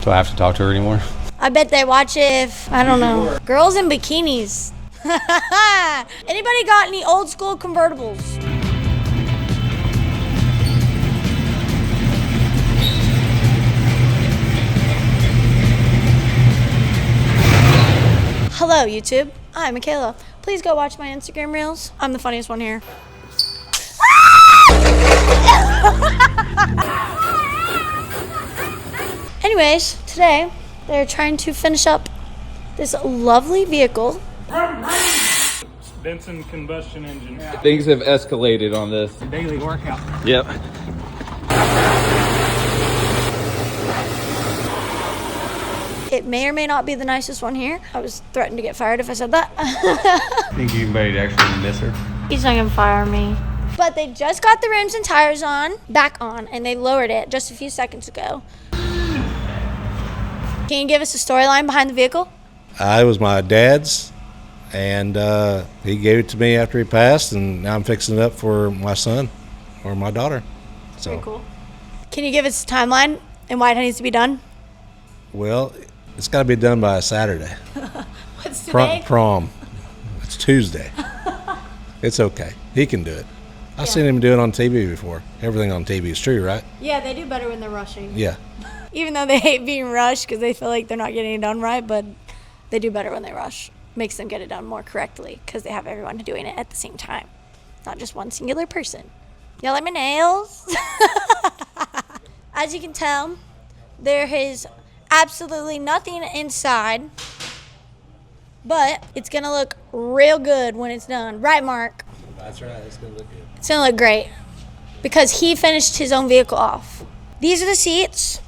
Do I have to talk to her anymore? I bet they watch it if, I don't know, girls in bikinis. Anybody got any old school convertibles? Hello, YouTube. I'm Makayla. Please go watch my Instagram reels. I'm the funniest one here. Anyways, today they're trying to finish up this lovely vehicle. Benson combustion engine. Things have escalated on this. Daily workout. Yep. It may or may not be the nicest one here. I was threatened to get fired if I said that. Think you might actually miss her? He's not gonna fire me. But they just got the rims and tires back on, and they lowered it just a few seconds ago. Can you give us a storyline behind the vehicle? It was my dad's, and he gave it to me after he passed, and now I'm fixing it up for my son or my daughter. So, very cool. Can you give us a timeline and why it needs to be done? Well, it's got to be done by Saturday. What's today? Prom. It's Tuesday. It's okay. He can do it. I've seen him do it on TV before. Everything on TV is true, right? Yeah, they do better when they're rushing. Yeah. Even though they hate being rushed because they feel like they're not getting it done right, but they do better when they rush. Makes them get it done more correctly because they have everyone doing it at the same time, not just one singular person. Y'all like my nails? As you can tell, there is absolutely nothing inside, but it's gonna look real good when it's done. Right, Mark? That's right. It's going to look good. It's gonna look great because he finished his own vehicle off. These are the seats.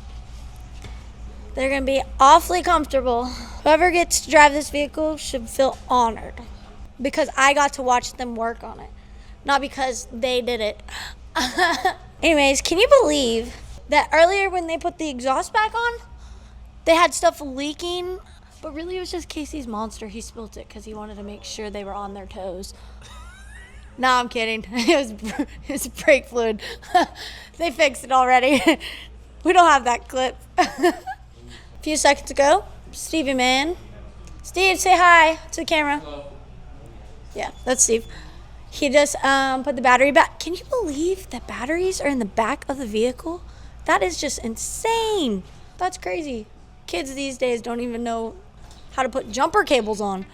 They're gonna be awfully comfortable. Whoever gets to drive this vehicle should feel honored because I got to watch them work on it, not because they did it. Anyways, can you believe that earlier when they put the exhaust back on, they had stuff leaking, but really it was just Casey's monster. He spilt it because he wanted to make sure they were on their toes. No, I'm kidding. It was brake fluid. They fixed it already. We don't have that clip. A few seconds ago, Stevie man. Steve, say hi to the camera. Hello. Yeah, that's Steve. He just put the battery back. Can you believe that batteries are in the back of the vehicle? That is just insane. That's crazy. Kids these days don't even know how to put jumper cables on,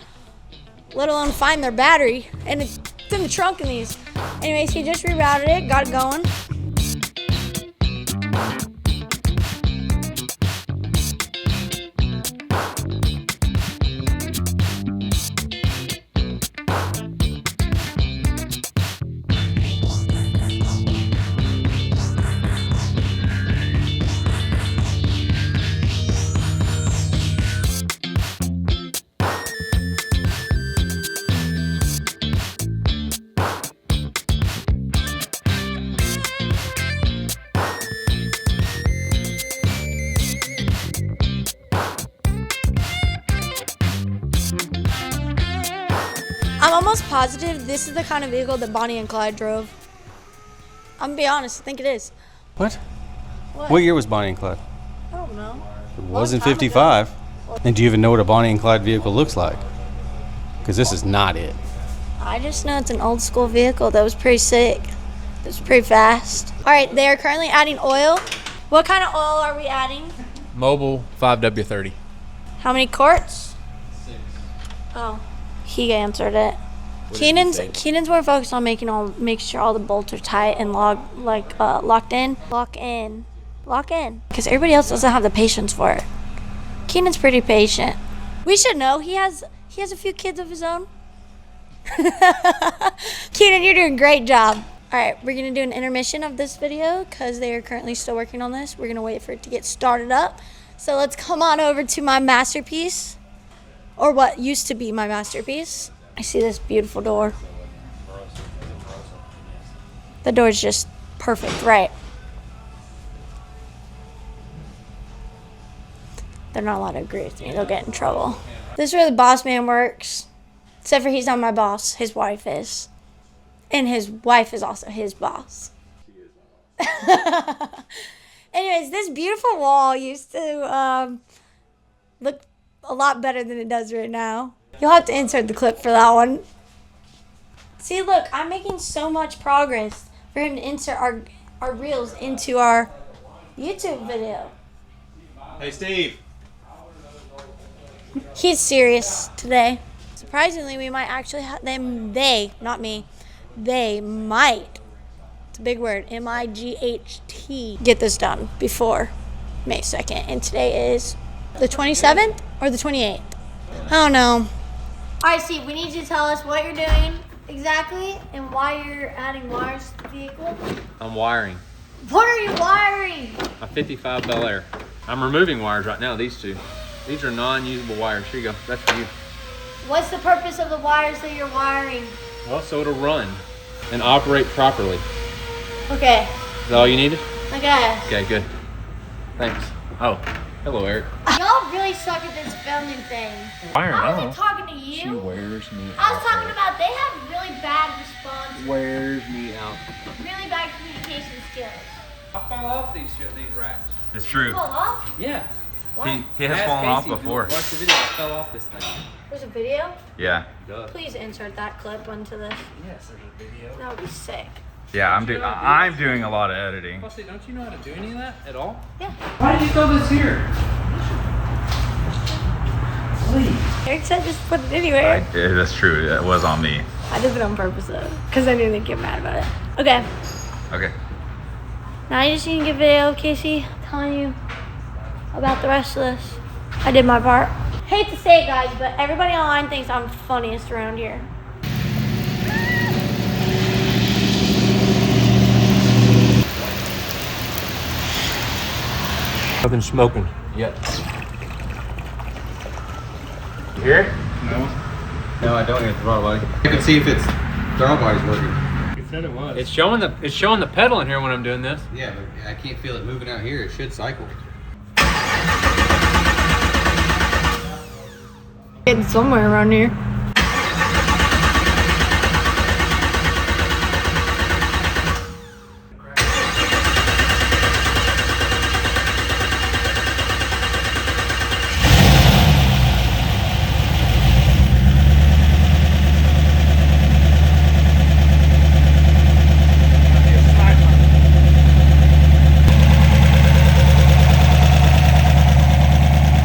let alone find their battery. And it's in the trunk in these. Anyways, he just rerouted it, got it going. I'm almost positive this is the kind of vehicle that Bonnie and Clyde drove. I'm gonna be honest, I think it is. What? What year was Bonnie and Clyde? I don't know. It wasn't 55. And do you even know what a Bonnie and Clyde vehicle looks like? Because this is not it. I just know it's an old school vehicle that was pretty sick. It was pretty fast. All right, they are currently adding oil. What kind of oil are we adding? Mobil 5W30. How many quarts? 6. Oh, he answered it. Keenan's more focused on make sure all the bolts are tight and locked in. Lock in. Because everybody else doesn't have the patience for it. Keenan's pretty patient. We should know he has a few kids of his own. Keenan, you're doing a great job. All right, we're gonna do an intermission of this video because they are currently still working on this. We're gonna wait for it to get started up. So let's come on over to my masterpiece, or what used to be my masterpiece. I see this beautiful door. The door's just perfect, right? They're not allowed to agree with me. They'll get in trouble. This is where the boss man works. Except for he's not my boss. His wife is. And his wife is also his boss. Anyways, this beautiful wall used to look a lot better than it does right now. You'll have to insert the clip for that one. See, look, I'm making so much progress for him to insert our reels into our YouTube video. Hey, Steve. He's serious today. Surprisingly, we might actually have them. They, not me. They might. It's a big word. M-I-G-H-T. Get this done before May 2nd. And today is the 27th or the 28th. I don't know. All right, Steve, we need you to tell us what you're doing exactly and why you're adding wires to the vehicle. I'm wiring What are you wiring? a 55 BelAir. I'm removing wires right now, these two. These are non-usable wires. Here you go. That's for you. What's the purpose of the wires that you're wiring? Well, so it'll run and operate properly. Okay. Is that all you needed? Okay. Okay, good. Thanks. Oh, hello, Eric. Y'all really suck at this filming thing. Wiring, I wasn't talking to She you. wears me I was out. talking about they have really bad response, Wears me out. really bad communication skills. I fall off these racks. It's true. Fall off? Yeah. He has fallen off before. Watch the video. I fell off this thing. There's a video? Yeah. Please insert that clip onto this. Yes, there's a video. That would be sick. Yeah, I'm doing a lot of editing. Kelsey, don't you know how to do any of that at all? Yeah. Why did you throw this here? Please. Eric said just put it anywhere. Yeah, that's true. It was on me. I did it on purpose though, because I knew they'd get mad about it. Okay. Okay. Now you just need to get a video, Casey, telling you about the rest of this. I did my part. Hate to say it, guys, but everybody online thinks I'm funniest around here. Nothing smoking yet. You hear it? No, I don't get the throttle body. I can see if it's throttle body's working. You said it was. It's showing the pedal in here when I'm doing this. Yeah, but I can't feel it moving out here. It should cycle. Getting somewhere around here.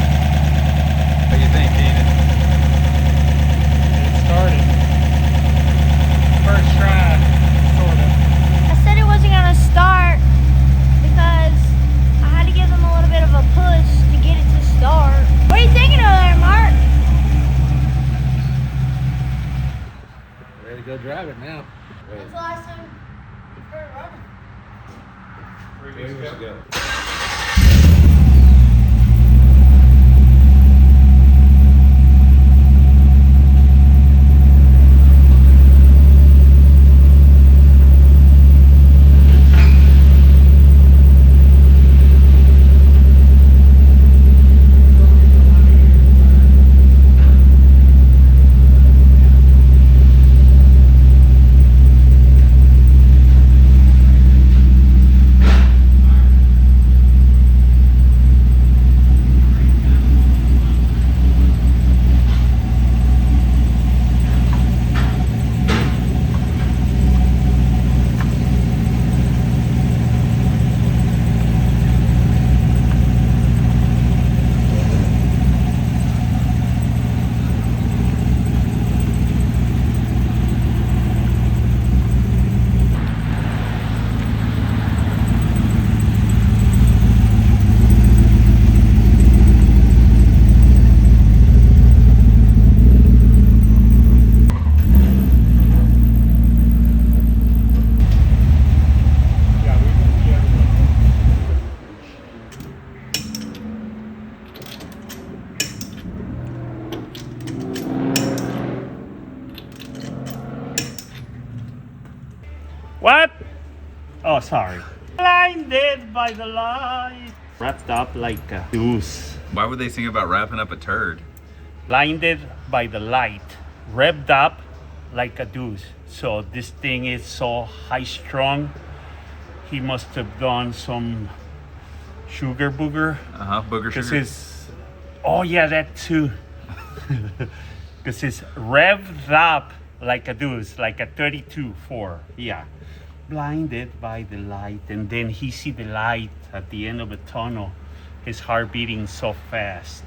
What do you think, Keenan? It started. First try, sort of. I said it wasn't gonna start because I had to give them a little bit of a push to get it to start. What are you thinking over there, Mark? Ready to go drive it now. When's the last time you heard it running? 3 weeks ago. What? Oh, sorry. Blinded by the light. Wrapped up like a goose. Why would they sing about wrapping up a turd? Blinded by the light. Revved up like a deuce. So this thing is so high strung. He must have done some sugar booger. Booger Because sugar. it's, oh yeah, that too. Because it's revved up like a deuce, like a 32-4. Yeah. Blinded by the light. And then he see the light at the end of the tunnel. His heart beating so fast.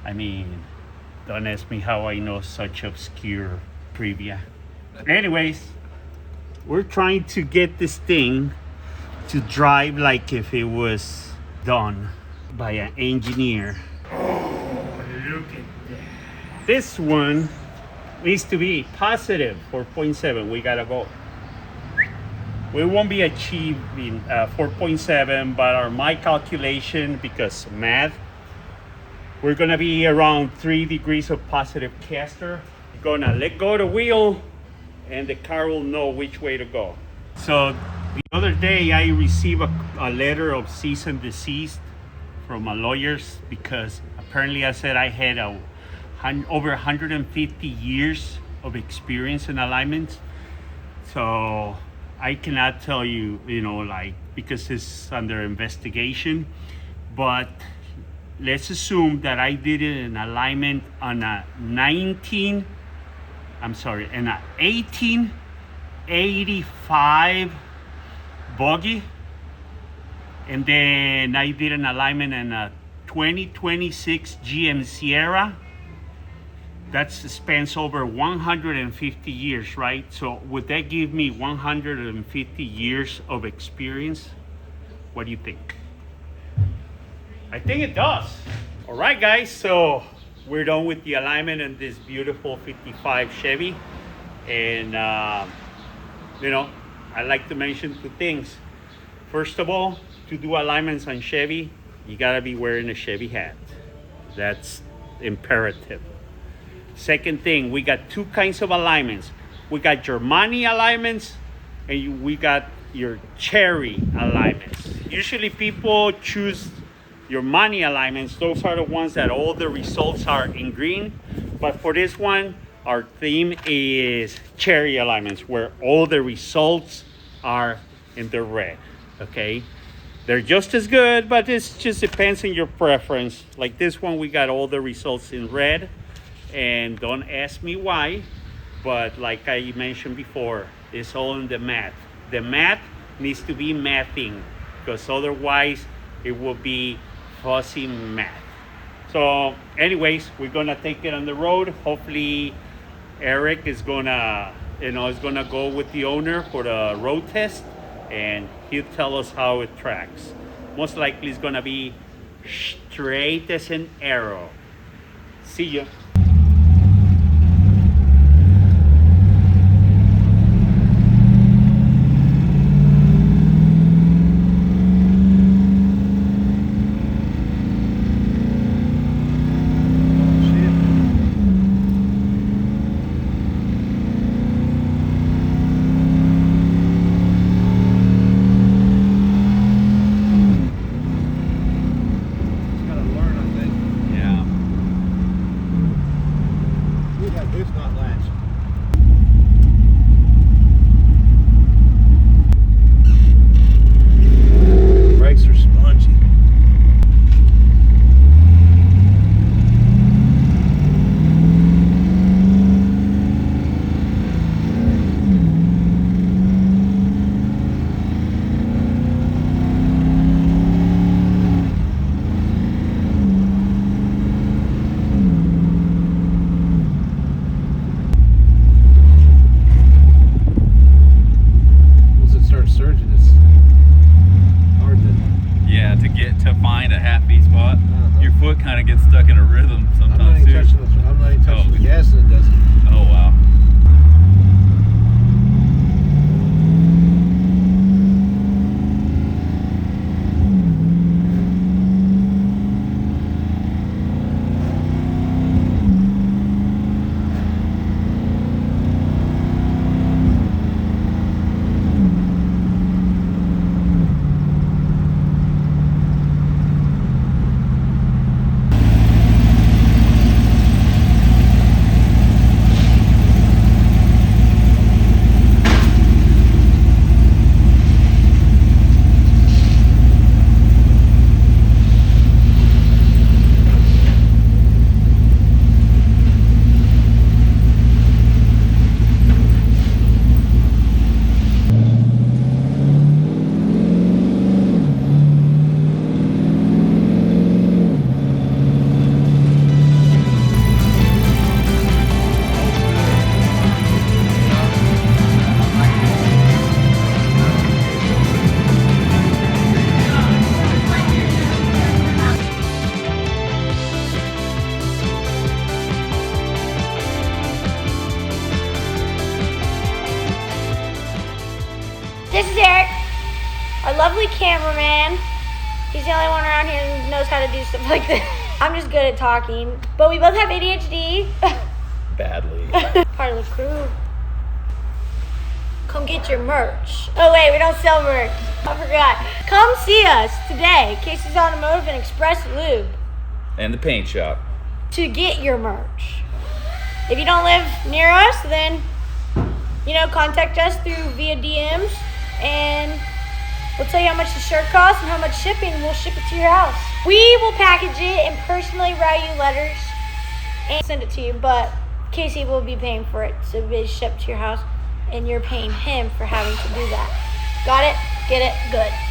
I mean, don't ask me how I know such obscure trivia. Anyways, we're trying to get this thing to drive like if it was done by an engineer. Oh, look at that. This one needs to be positive 4.7. We gotta go. We won't be achieving 4.7, but my calculation, because math, we're gonna be around 3 degrees of positive caster. We're gonna let go of the wheel and the car will know which way to go. So the other day I received a letter of cease and desist from my lawyers because apparently I said I had over 150 years of experience in alignment. So I cannot tell you, like, because it's under investigation, but let's assume that I did an alignment on a 1885 buggy, and then I did an alignment in a 2026 GM Sierra. That spans over 150 years, right? So would that give me 150 years of experience? What do you think? I think it does. All right, guys, so we're done with the alignment in this beautiful 55 Chevy. And, I'd like to mention 2 things. First of all, to do alignments on Chevy, you gotta be wearing a Chevy hat. That's imperative. Second thing, we got 2 kinds of alignments. We got your money alignments and we got your cherry alignments. Usually people choose your money alignments. Those are the ones that all the results are in green. But for this one, our theme is cherry alignments, where all the results are in the red, okay? They're just as good, but it just depends on your preference. Like this one, we got all the results in red, and don't ask me why, but like I mentioned before, it's all in the math. The math needs to be mathing, because otherwise it will be fuzzy math. So anyways, we're gonna take it on the road. Hopefully Eric is gonna go with the owner for the road test, and he'll tell us how it tracks. Most likely it's gonna be straight as an arrow. See ya. Our lovely cameraman. He's the only one around here who knows how to do stuff like this. I'm just good at talking, but we both have ADHD. Badly. Part of the crew. Come get your merch. Oh wait, we don't sell merch. I forgot. Come see us today, Casey's Automotive and Express Lube, And the paint shop. to get your merch. If you don't live near us, then, contact us via DMs, and we'll tell you how much the shirt costs and how much shipping, and we'll ship it to your house. We will package it and personally write you letters and send it to you, but Casey will be paying for it to be shipped to your house, and you're paying him for having to do that. Got it? Get it? Good.